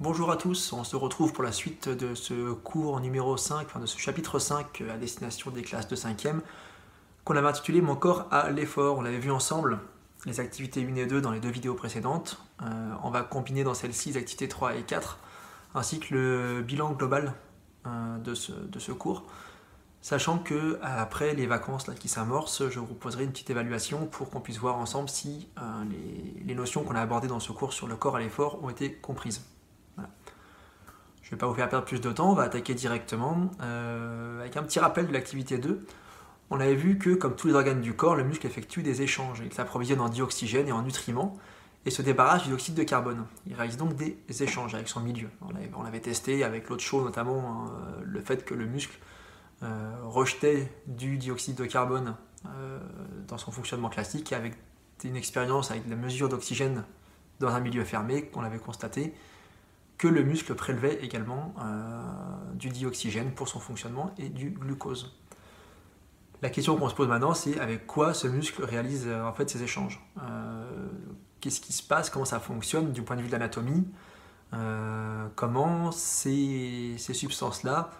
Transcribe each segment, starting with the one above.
Bonjour à tous, on se retrouve pour la suite de ce cours numéro 5, enfin de ce chapitre 5 à destination des classes de 5e, qu'on avait intitulé Mon corps à l'effort. On l'avait vu ensemble, les activités 1 et 2 dans les deux vidéos précédentes. On va combiner dans celle-ci les activités 3 et 4, ainsi que le bilan global de ce cours. Sachant que après les vacances là, qui s'amorcent, je vous proposerai une petite évaluation pour qu'on puisse voir ensemble si les notions qu'on a abordées dans ce cours sur le corps à l'effort ont été comprises. Voilà. Je ne vais pas vous faire perdre plus de temps, on va attaquer directement avec un petit rappel de l'activité 2. On avait vu que, comme tous les organes du corps, le muscle effectue des échanges. Il s'approvisionne en dioxygène et en nutriments et se débarrasse du dioxyde de carbone. Il réalise donc des échanges avec son milieu. On l'avait testé avec l'autre chose, notamment le fait que le muscle rejetait du dioxyde de carbone dans son fonctionnement classique, et avec une expérience avec la mesure d'oxygène dans un milieu fermé, qu'on avait constaté que le muscle prélevait également du dioxygène pour son fonctionnement et du glucose. La question qu'on se pose maintenant, c'est avec quoi ce muscle réalise en fait ces échanges. Qu'est-ce qui se passe, comment ça fonctionne du point de vue de l'anatomie, comment ces substances-là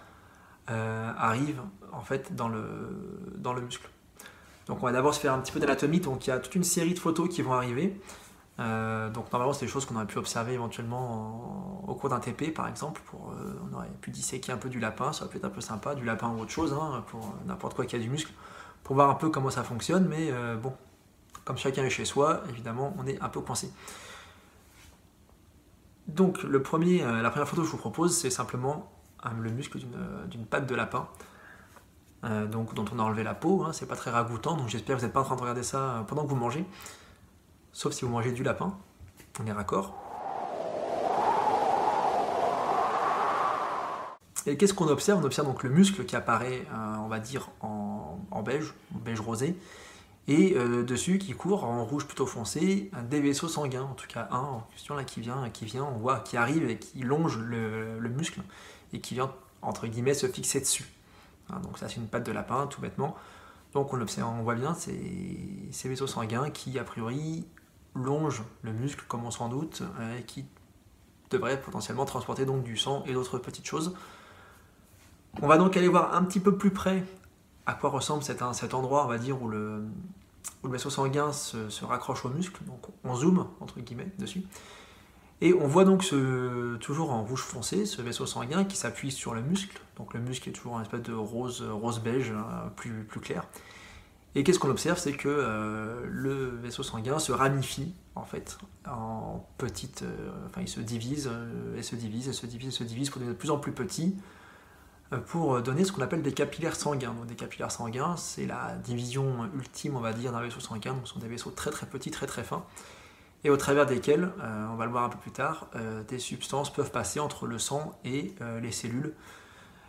arrivent en fait dans le muscle. Donc on va d'abord se faire un petit peu d'anatomie. Donc il y a toute une série de photos qui vont arriver. Donc normalement c'est des choses qu'on aurait pu observer éventuellement au cours d'un TP par exemple. On aurait pu disséquer un peu du lapin, ça aurait pu être un peu sympa, du lapin ou autre chose, pour n'importe quoi qui a du muscle, pour voir un peu comment ça fonctionne. Mais bon, comme chacun est chez soi, évidemment on est un peu coincé. Donc la première photo que je vous propose, c'est simplement le muscle d'une patte de lapin, dont on a enlevé la peau. C'est pas très ragoûtant, donc j'espère que vous n'êtes pas en train de regarder ça pendant que vous mangez, sauf si vous mangez du lapin, on est raccord. Et qu'est-ce qu'on observe? On observe donc le muscle qui apparaît, on va dire, en beige rosé, et dessus qui court en rouge plutôt foncé, des vaisseaux sanguins, en tout cas un en question là qui vient, on voit, qui arrive et qui longe le muscle, et qui vient, entre guillemets, se fixer dessus. Donc ça c'est une patte de lapin, tout bêtement. Donc on voit bien ces vaisseaux sanguins qui, a priori, longent le muscle, comme on s'en doute, et qui devraient potentiellement transporter donc du sang et d'autres petites choses. On va donc aller voir un petit peu plus près à quoi ressemble cet endroit, on va dire, où le vaisseau sanguin se raccroche au muscle. Donc on zoome, entre guillemets, dessus. Et on voit donc toujours en rouge foncé, ce vaisseau sanguin qui s'appuie sur le muscle. Donc le muscle est toujours un espèce de rose beige, plus clair. Et qu'est-ce qu'on observe? C'est que le vaisseau sanguin se ramifie en fait en petites... il se divise, et se divise, et se divise, et se divise pour devenir de plus en plus petit, pour donner ce qu'on appelle des capillaires sanguins. Donc des capillaires sanguins, c'est la division ultime, on va dire, d'un vaisseau sanguin. Donc ce sont des vaisseaux très très petits, très très fins, et au travers desquels, on va le voir un peu plus tard, des substances peuvent passer entre le sang et les cellules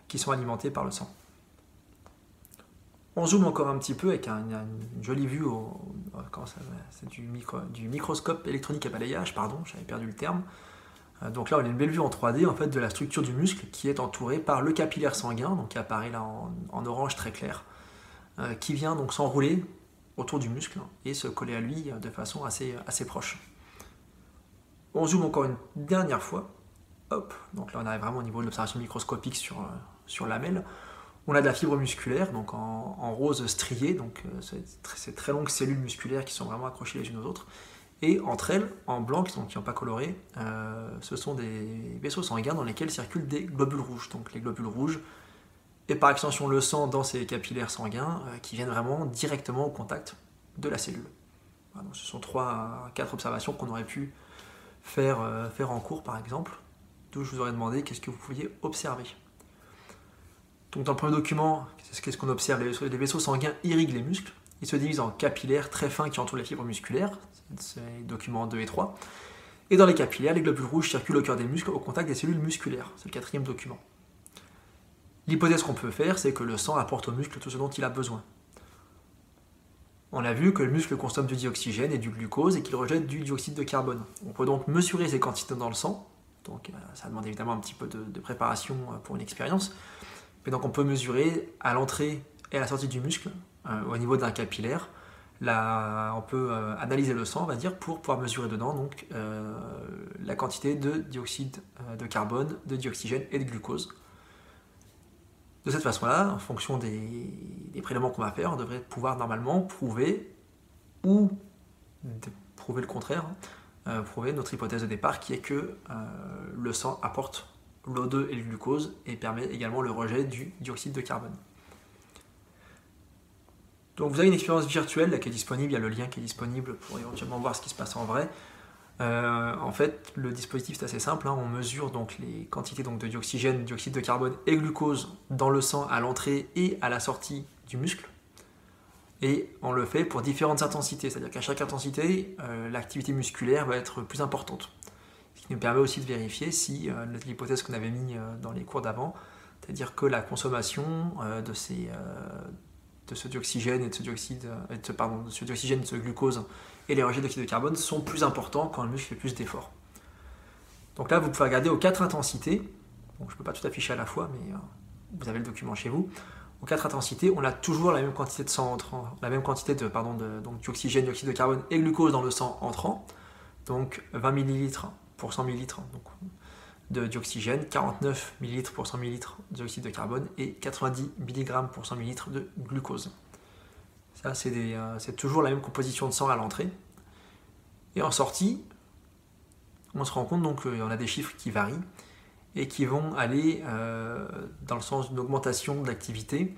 qui sont alimentées par le sang. On zoome encore un petit peu avec une jolie vue, c'est du microscope électronique à balayage, pardon, j'avais perdu le terme. Donc là on a une belle vue en 3D en fait, de la structure du muscle qui est entourée par le capillaire sanguin, donc qui apparaît là en orange très clair, qui vient donc s'enrouler autour du muscle et se coller à lui de façon assez proche. On zoome encore une dernière fois. Hop, donc là on arrive vraiment au niveau de l'observation microscopique sur lamelle. On a de la fibre musculaire, donc en rose strié, donc c'est très longues cellules musculaires qui sont vraiment accrochées les unes aux autres. Et entre elles, en blanc, qui n'ont pas coloré, ce sont des vaisseaux sanguins dans lesquels circulent des globules rouges. Donc les globules rouges, et par extension le sang dans ces capillaires sanguins, qui viennent vraiment directement au contact de la cellule. Voilà, donc ce sont 3 à 4 observations qu'on aurait pu faire en cours par exemple, d'où je vous aurais demandé qu'est-ce que vous pouviez observer. Donc dans le premier document, qu'est-ce qu'on observe? Les vaisseaux sanguins irriguent les muscles, ils se divisent en capillaires très fins qui entourent les fibres musculaires, c'est les documents 2 et 3, et dans les capillaires, les globules rouges circulent au cœur des muscles au contact des cellules musculaires, c'est le 4e document. L'hypothèse qu'on peut faire, c'est que le sang apporte au muscle tout ce dont il a besoin. On a vu que le muscle consomme du dioxygène et du glucose et qu'il rejette du dioxyde de carbone. On peut donc mesurer ces quantités dans le sang, donc ça demande évidemment un petit peu de préparation pour une expérience, mais donc on peut mesurer à l'entrée et à la sortie du muscle, au niveau d'un capillaire, on peut analyser le sang, on va dire, pour pouvoir mesurer dedans donc, la quantité de dioxyde de carbone, de dioxygène et de glucose. De cette façon-là, en fonction des prélèvements qu'on va faire, on devrait pouvoir normalement prouver ou prouver le contraire, prouver notre hypothèse de départ qui est que le sang apporte l'O2 et le glucose et permet également le rejet du dioxyde de carbone. Donc vous avez une expérience virtuelle là, qui est disponible, il y a le lien qui est disponible pour éventuellement voir ce qui se passe en vrai. En fait, le dispositif c'est assez simple, hein, on mesure donc les quantités donc, de dioxygène, dioxyde de carbone et glucose dans le sang à l'entrée et à la sortie du muscle. Et on le fait pour différentes intensités, c'est-à-dire qu'à chaque intensité, l'activité musculaire va être plus importante. Ce qui nous permet aussi de vérifier si l'hypothèse qu'on avait mis dans les cours d'avant, c'est-à-dire que la consommation de ce dioxygène et de ce dioxygène, de ce glucose et les rejets d'oxyde de carbone sont plus importants quand le muscle fait plus d'efforts. Donc là, vous pouvez regarder aux 4 intensités. Bon, je ne peux pas tout afficher à la fois, mais vous avez le document chez vous. Aux 4 intensités, on a toujours la même quantité de sang entrant, la même quantité de dioxygène, dioxyde de carbone et glucose dans le sang entrant. Donc 20 ml pour 100 ml de dioxygène, 49 ml pour 100 ml de dioxyde de carbone et 90 mg pour 100 ml de glucose. Ça, c'est toujours la même composition de sang à l'entrée. Et en sortie, on se rend compte donc qu'on a des chiffres qui varient et qui vont aller dans le sens d'une augmentation de l'activité.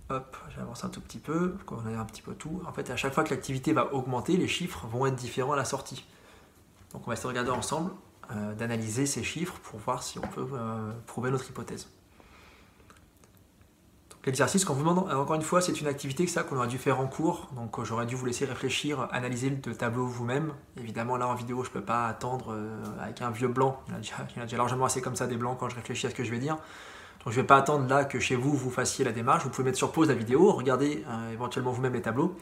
Hop, j'avance un tout petit peu, pour qu'on ait un petit peu tout. En fait, à chaque fois que l'activité va augmenter, les chiffres vont être différents à la sortie. Donc on va essayer de regarder ensemble, d'analyser ces chiffres pour voir si on peut prouver notre hypothèse. L'exercice qu'on vous demande, encore une fois, c'est une activité qu'on aurait dû faire en cours, donc j'aurais dû vous laisser réfléchir, analyser le tableau vous-même. Évidemment, là en vidéo, je ne peux pas attendre avec un vieux blanc, il y en a déjà largement assez comme ça des blancs quand je réfléchis à ce que je vais dire. Donc je ne vais pas attendre là que chez vous, vous fassiez la démarche, vous pouvez mettre sur pause la vidéo, regarder éventuellement vous-même les tableaux,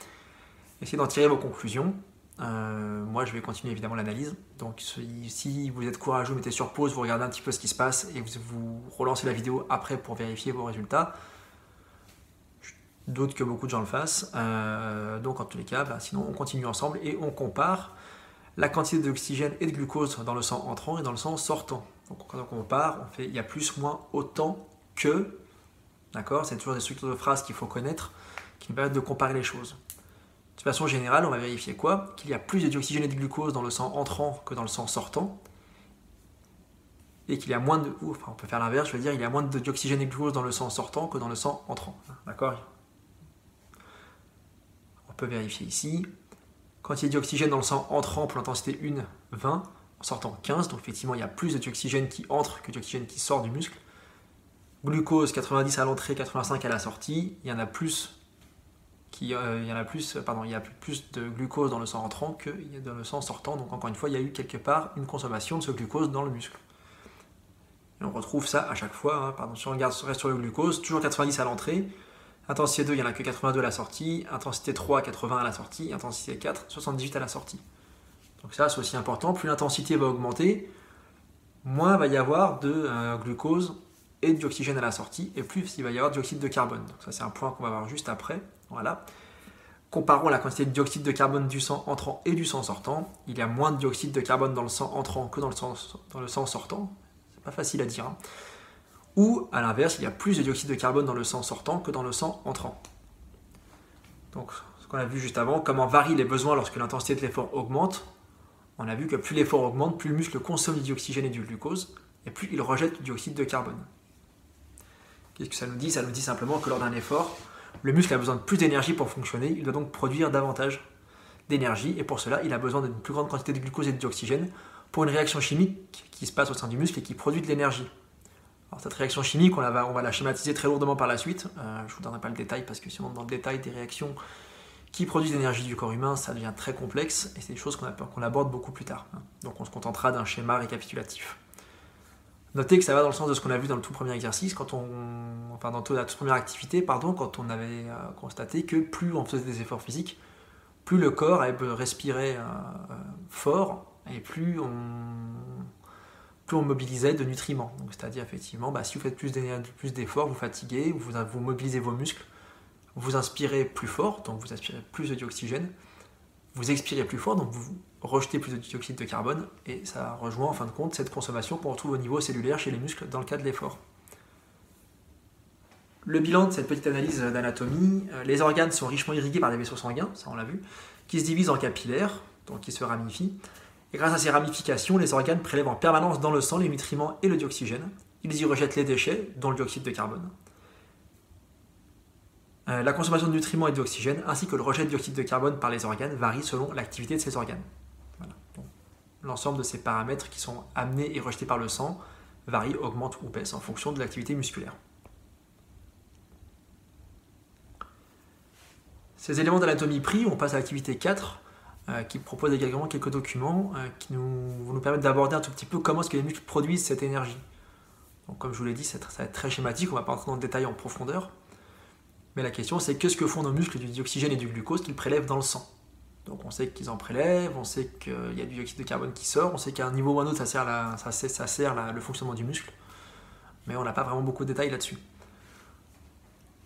essayez d'en tirer vos conclusions. Moi, je vais continuer évidemment l'analyse. Donc, si vous êtes courageux, mettez sur pause, vous regardez un petit peu ce qui se passe et vous relancez la vidéo après pour vérifier vos résultats. Je doute que beaucoup de gens le fassent. Donc, en tous les cas, sinon, on continue ensemble et on compare la quantité d'oxygène et de glucose dans le sang entrant et dans le sang sortant. Donc, quand on compare, on fait il y a plus, moins, autant que. D'accord? C'est toujours des structures de phrases qu'il faut connaître qui nous permettent de comparer les choses. De façon générale, on va vérifier quoi? Qu'il y a plus de dioxygène et de glucose dans le sang entrant que dans le sang sortant. Et qu'il y a moins de... Enfin, on peut faire l'inverse, je veux dire, il y a moins de dioxygène et de glucose dans le sang sortant que dans le sang entrant. D'accord? On peut vérifier ici. Quantité d'oxygène dans le sang entrant pour l'intensité 1, 20. En sortant 15. Donc effectivement, il y a plus de dioxygène qui entre que de dioxygène qui sort du muscle. Glucose, 90 à l'entrée, 85 à la sortie. Il y a plus de glucose dans le sang entrant que dans le sang sortant. Donc encore une fois, il y a eu quelque part une consommation de ce glucose dans le muscle. Et on retrouve ça à chaque fois. Si on reste sur le glucose, toujours 90 à l'entrée. Intensité 2, il n'y en a que 82 à la sortie. Intensité 3, 80 à la sortie. Intensité 4, 78 à la sortie. Donc ça, c'est aussi important. Plus l'intensité va augmenter, moins il va y avoir de glucose et d'oxygène à la sortie, et plus il va y avoir de dioxyde de carbone. Donc ça, c'est un point qu'on va voir juste après. Voilà. Comparons la quantité de dioxyde de carbone du sang entrant et du sang sortant. Il y a moins de dioxyde de carbone dans le sang entrant que dans le sang sortant. C'est pas facile à dire. Ou, à l'inverse, il y a plus de dioxyde de carbone dans le sang sortant que dans le sang entrant. Donc, ce qu'on a vu juste avant, comment varient les besoins lorsque l'intensité de l'effort augmente. On a vu que plus l'effort augmente, plus le muscle consomme du dioxygène et du glucose, et plus il rejette du dioxyde de carbone. Qu'est-ce que ça nous dit? Ça nous dit simplement que lors d'un effort, le muscle a besoin de plus d'énergie pour fonctionner, il doit donc produire davantage d'énergie, et pour cela, il a besoin d'une plus grande quantité de glucose et d'oxygène pour une réaction chimique qui se passe au sein du muscle et qui produit de l'énergie. Alors, cette réaction chimique, on va la schématiser très lourdement par la suite. Je ne vous donnerai pas le détail parce que si on entre dans le détail des réactions qui produisent l'énergie du corps humain, ça devient très complexe et c'est des choses qu'on aborde beaucoup plus tard. Donc on se contentera d'un schéma récapitulatif. Notez que ça va dans le sens de ce qu'on a vu dans le tout premier exercice, dans la toute première activité, quand on avait constaté que plus on faisait des efforts physiques, plus le corps respirait fort et plus on mobilisait de nutriments. Donc, c'est-à-dire effectivement, si vous faites plus d'efforts, vous fatiguez, vous mobilisez vos muscles, vous inspirez plus fort, donc vous aspirez plus de dioxygène, vous expirez plus fort, donc vous rejetez plus de dioxyde de carbone, et ça rejoint en fin de compte cette consommation qu'on retrouve au niveau cellulaire chez les muscles dans le cas de l'effort. Le bilan de cette petite analyse d'anatomie, les organes sont richement irrigués par des vaisseaux sanguins, ça on l'a vu, qui se divisent en capillaires, donc qui se ramifient, et grâce à ces ramifications, les organes prélèvent en permanence dans le sang les nutriments et le dioxygène, ils y rejettent les déchets, dont le dioxyde de carbone. La consommation de nutriments et d'oxygène, ainsi que le rejet de dioxyde de carbone par les organes, varie selon l'activité de ces organes. Voilà. L'ensemble de ces paramètres qui sont amenés et rejetés par le sang varient, augmentent ou baissent en fonction de l'activité musculaire. Ces éléments d'anatomie pris, on passe à l'activité 4, qui propose également quelques documents qui vont nous permettre d'aborder un tout petit peu comment est-ce que les muscles produisent cette énergie. Donc, comme je vous l'ai dit, ça va être très schématique, on ne va pas entrer dans le détail en profondeur. Mais la question, c'est qu'est-ce que font nos muscles du dioxygène et du glucose qu'ils prélèvent dans le sang. Donc on sait qu'ils en prélèvent, on sait qu'il y a du dioxyde de carbone qui sort, on sait qu'à un niveau ou à un autre, ça sert le fonctionnement du muscle. Mais on n'a pas vraiment beaucoup de détails là-dessus.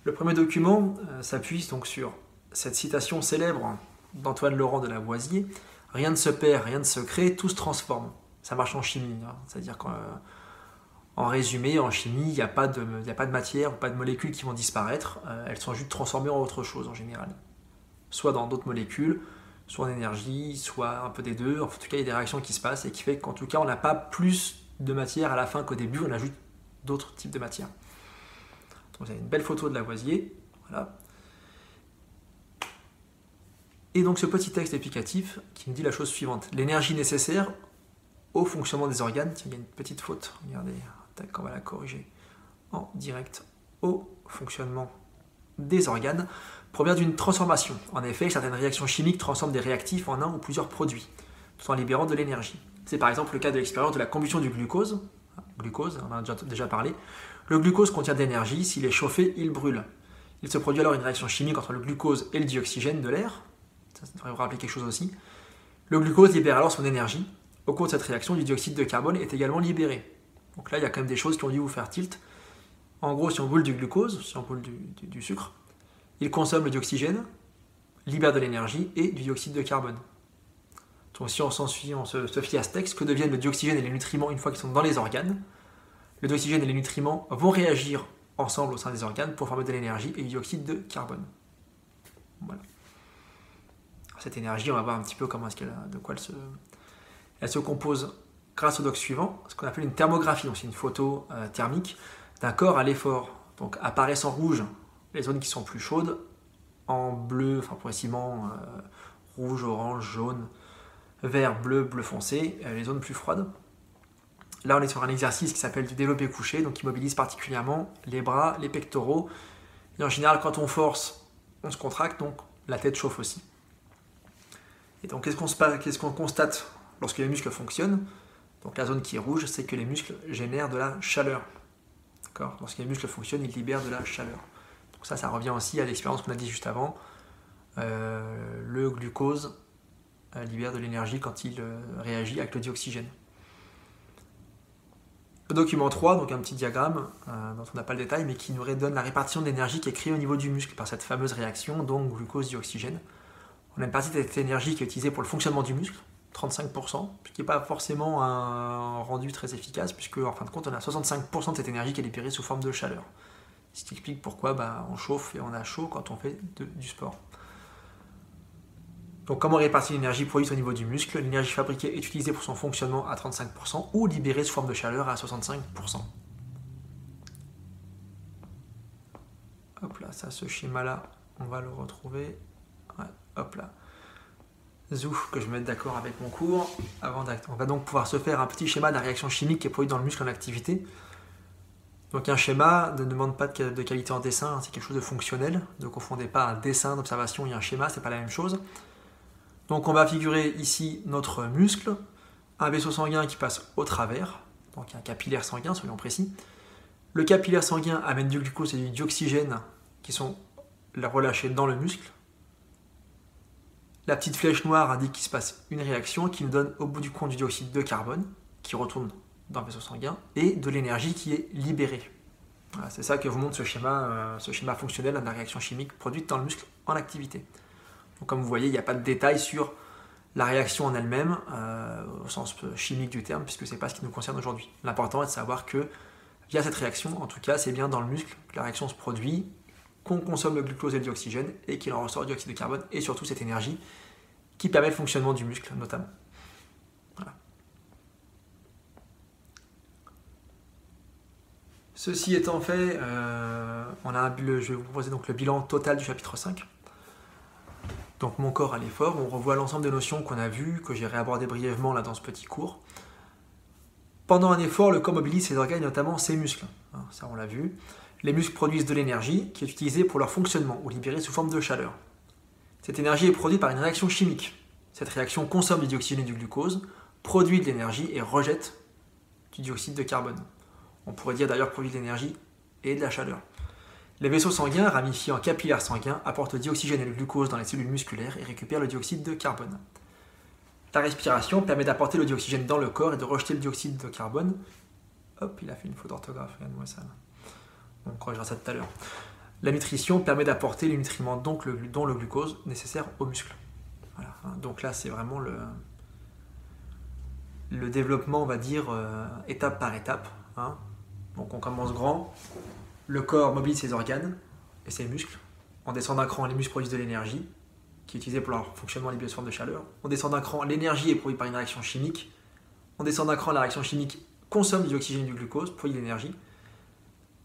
Le premier document s'appuie donc sur cette citation célèbre d'Antoine Laurent de Lavoisier. Rien ne se perd, rien ne se crée, tout se transforme. Ça marche en chimie, hein. C'est-à-dire qu'en résumé, en chimie, il n'y a pas de matière, pas de molécules qui vont disparaître, elles sont juste transformées en autre chose en général. Soit dans d'autres molécules, soit en énergie, soit un peu des deux. En tout cas, il y a des réactions qui se passent et qui fait qu'en tout cas, on n'a pas plus de matière à la fin qu'au début, on ajoute d'autres types de matière. Donc vous avez une belle photo de Lavoisier, voilà. Et donc ce petit texte explicatif qui nous dit la chose suivante. L'énergie nécessaire au fonctionnement des organes, tiens, il y a une petite faute, regardez, tac, on va la corriger en direct, au fonctionnement des organes, provient d'une transformation. En effet, certaines réactions chimiques transforment des réactifs en un ou plusieurs produits, tout en libérant de l'énergie. C'est par exemple le cas de l'expérience de la combustion du glucose. Glucose, on en a déjà parlé. Le glucose contient de l'énergie, s'il est chauffé, il brûle. Il se produit alors une réaction chimique entre le glucose et le dioxygène de l'air. Ça devrait vous rappeler quelque chose aussi. Le glucose libère alors son énergie. Au cours de cette réaction, du dioxyde de carbone est également libéré. Donc là, il y a quand même des choses qui ont dû vous faire tilt. En gros, si on brûle du glucose, si on brûle du sucre, il consomme le dioxygène, libère de l'énergie et du dioxyde de carbone. Donc si on se fie à ce texte, que deviennent le dioxygène et les nutriments une fois qu'ils sont dans les organes? Le dioxygène et les nutriments vont réagir ensemble au sein des organes pour former de l'énergie et du dioxyde de carbone. Voilà. Cette énergie, on va voir un petit peu comment de quoi elle se compose grâce au doc suivant, ce qu'on appelle une thermographie. Donc c'est une photo thermique d'un corps à l'effort. Donc apparaissent en rouge les zones qui sont plus chaudes, en bleu, enfin progressivement rouge, orange, jaune, vert, bleu, bleu foncé, les zones plus froides. Là, on est sur un exercice qui s'appelle du développé couché, donc qui mobilise particulièrement les bras, les pectoraux. Et en général, quand on force, on se contracte, donc la tête chauffe aussi. Et donc, qu'est-ce qu'on constate lorsque les muscles fonctionnent? Donc, la zone qui est rouge, c'est que les muscles génèrent de la chaleur. D'accord? Lorsque les muscles fonctionnent, ils libèrent de la chaleur. Donc ça revient aussi à l'expérience qu'on a dit juste avant. Le glucose libère de l'énergie quand il réagit avec le dioxygène. Le document 3, donc un petit diagramme dont on n'a pas le détail, mais qui nous donne la répartition de l'énergie qui est créée au niveau du muscle par cette fameuse réaction, donc glucose-dioxygène. On a une partie de cette énergie qui est utilisée pour le fonctionnement du muscle, 35%, ce qui n'est pas forcément un rendu très efficace, puisque en fin de compte, on a 65% de cette énergie qui est libérée sous forme de chaleur. Ce qui explique pourquoi on chauffe et on a chaud quand on fait du sport. Donc comment répartir l'énergie produite au niveau du muscle? L'énergie fabriquée est utilisée pour son fonctionnement à 35% ou libérée sous forme de chaleur à 65%. Hop là, ça, ce schéma-là, on va le retrouver. Ouais, hop là. Zouf, que je me mette d'accord avec mon cours. On va donc pouvoir se faire un petit schéma de la réaction chimique qui est produite dans le muscle en activité. Donc un schéma ne demande pas de qualité en dessin, hein, c'est quelque chose de fonctionnel. Ne confondez pas un dessin d'observation et un schéma, c'est pas la même chose. Donc on va figurer ici notre muscle, un vaisseau sanguin qui passe au travers, donc un capillaire sanguin, soyons précis. Le capillaire sanguin amène du glucose et du dioxygène qui sont relâchés dans le muscle. La petite flèche noire indique qu'il se passe une réaction qui nous donne au bout du compte du dioxyde de carbone qui retourne dans le vaisseau sanguin et de l'énergie qui est libérée. Voilà, c'est ça que vous montre ce schéma fonctionnel de la réaction chimique produite dans le muscle en activité. Donc, comme vous voyez, il n'y a pas de détails sur la réaction en elle-même, au sens chimique du terme, puisque ce n'est pas ce qui nous concerne aujourd'hui. L'important est de savoir que via cette réaction, en tout cas, c'est bien dans le muscle que la réaction se produit, qu'on consomme le glucose et le dioxygène, et qu'il en ressort du dioxyde de carbone, et surtout cette énergie qui permet le fonctionnement du muscle, notamment. Voilà. Ceci étant fait, je vais vous proposer donc le bilan total du chapitre 5. Donc mon corps à l'effort, on revoit l'ensemble des notions qu'on a vues, que j'ai réabordées brièvement là dans ce petit cours. Pendant un effort, le corps mobilise ses organes, notamment ses muscles. Ça on l'a vu. Les muscles produisent de l'énergie qui est utilisée pour leur fonctionnement ou libérée sous forme de chaleur. Cette énergie est produite par une réaction chimique. Cette réaction consomme du dioxygène et du glucose, produit de l'énergie et rejette du dioxyde de carbone. On pourrait dire d'ailleurs produit de l'énergie et de la chaleur. Les vaisseaux sanguins, ramifiés en capillaires sanguins, apportent le dioxygène et le glucose dans les cellules musculaires et récupèrent le dioxyde de carbone. La respiration permet d'apporter le dioxygène dans le corps et de rejeter le dioxyde de carbone. Hop, il a fait une faute d'orthographe, regarde-moi ça. On corrigera ça tout à l'heure. La nutrition permet d'apporter les nutriments, dont le glucose, nécessaire aux muscles. Voilà. Donc là, c'est vraiment le développement, on va dire, étape par étape. Donc on commence grand. Le corps mobilise ses organes et ses muscles. On descend d'un cran, les muscles produisent de l'énergie qui est utilisée pour leur fonctionnement libéré sous forme de chaleur. On descend d'un cran, l'énergie est produite par une réaction chimique. On descend d'un cran, la réaction chimique consomme du dioxygène et du glucose, produit de l'énergie.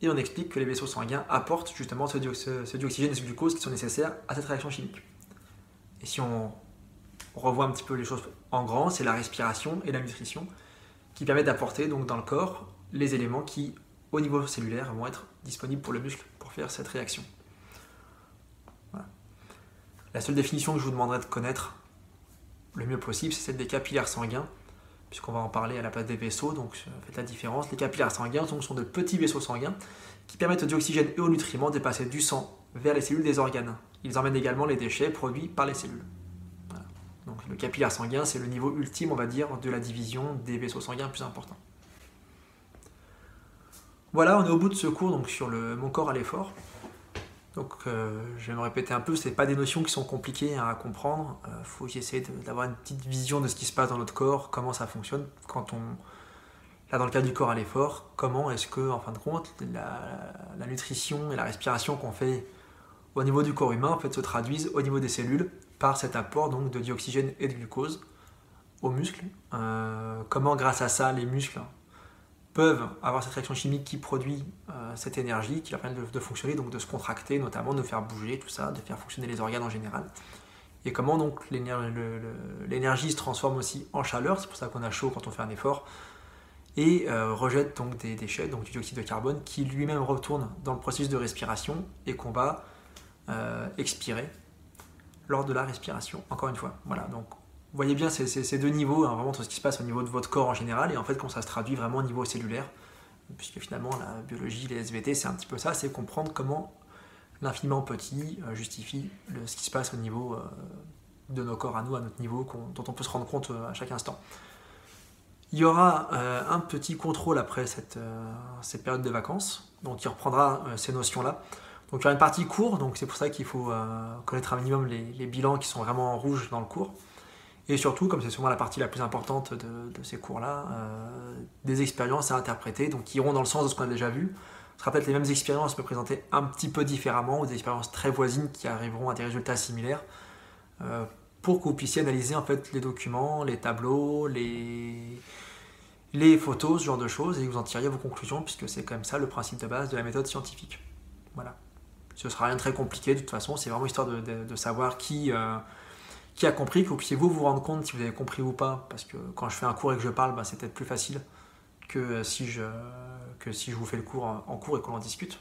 Et on explique que les vaisseaux sanguins apportent justement ce dioxygène et ce glucose qui sont nécessaires à cette réaction chimique. Et si on revoit un petit peu les choses en grand, c'est la respiration et la nutrition qui permettent d'apporter donc dans le corps les éléments qui, au niveau cellulaire, vont être disponibles pour le muscle pour faire cette réaction. Voilà. La seule définition que je vous demanderai de connaître le mieux possible, c'est celle des capillaires sanguins, puisqu'on va en parler à la place des vaisseaux, donc faites la différence. Les capillaires sanguins sont de petits vaisseaux sanguins qui permettent au dioxygène et aux nutriments de passer du sang vers les cellules des organes. Ils emmènent également les déchets produits par les cellules. Voilà. Donc le capillaire sanguin, c'est le niveau ultime, on va dire, de la division des vaisseaux sanguins plus importants. Voilà, on est au bout de ce cours donc, sur mon corps à l'effort. Donc je vais me répéter un peu, ce n'est pas des notions qui sont compliquées à comprendre. Faut essayer d'avoir une petite vision de ce qui se passe dans notre corps, comment ça fonctionne. Là dans le cas du corps à l'effort, comment est-ce que, en fin de compte, la nutrition et la respiration qu'on fait au niveau du corps humain en fait, se traduisent au niveau des cellules par cet apport donc, de dioxygène et de glucose aux muscles. Comment grâce à ça les muscles peuvent avoir cette réaction chimique qui produit cette énergie, qui leur permet de fonctionner, donc de se contracter, notamment de faire bouger, tout ça, de faire fonctionner les organes en général. Et comment donc l'énergie se transforme aussi en chaleur, c'est pour ça qu'on a chaud quand on fait un effort, et rejette donc des déchets, donc du dioxyde de carbone, qui lui-même retourne dans le processus de respiration et qu'on va expirer lors de la respiration, encore une fois. Voilà, donc vous voyez bien ces deux niveaux, vraiment ce qui se passe au niveau de votre corps en général, et en fait quand ça se traduit vraiment au niveau cellulaire, puisque finalement la biologie, les SVT, c'est un petit peu ça, c'est comprendre comment l'infiniment petit justifie ce qui se passe au niveau de nos corps à nous, à notre niveau, dont on peut se rendre compte à chaque instant. Il y aura un petit contrôle après cette période de vacances, donc qui reprendra ces notions-là. Donc il y aura une partie cours, donc c'est pour ça qu'il faut connaître un minimum les bilans qui sont vraiment en rouge dans le cours. Et surtout, comme c'est souvent la partie la plus importante de ces cours-là, des expériences à interpréter, donc qui iront dans le sens de ce qu'on a déjà vu. Ce sera peut-être les mêmes expériences, mais présentées un petit peu différemment, ou des expériences très voisines qui arriveront à des résultats similaires, pour que vous puissiez analyser en fait les documents, les tableaux, les photos, ce genre de choses, et que vous en tiriez vos conclusions, puisque c'est quand même ça le principe de base de la méthode scientifique. Voilà. Ce ne sera rien de très compliqué, de toute façon, c'est vraiment histoire de savoir qui a compris, que vous puissiez vous rendre compte si vous avez compris ou pas, parce que quand je fais un cours et que je parle, c'est peut-être plus facile que si je vous fais le cours en cours et qu'on en discute.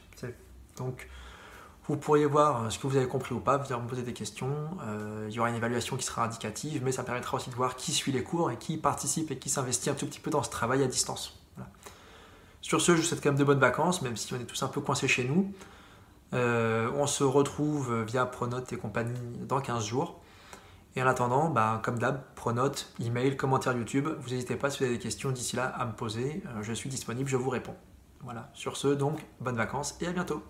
Donc vous pourriez voir ce que vous avez compris ou pas, vous allez me poser des questions, il y aura une évaluation qui sera indicative, mais ça permettra aussi de voir qui suit les cours et qui participe et qui s'investit un tout petit peu dans ce travail à distance. Voilà. Sur ce, je vous souhaite quand même de bonnes vacances, même si on est tous un peu coincés chez nous. On se retrouve via Pronote et compagnie dans 15 jours. Et en attendant, comme d'hab, Pronote, email, commentaire YouTube, vous n'hésitez pas si vous avez des questions d'ici là à me poser, je suis disponible, je vous réponds. Voilà, sur ce, donc, bonnes vacances et à bientôt.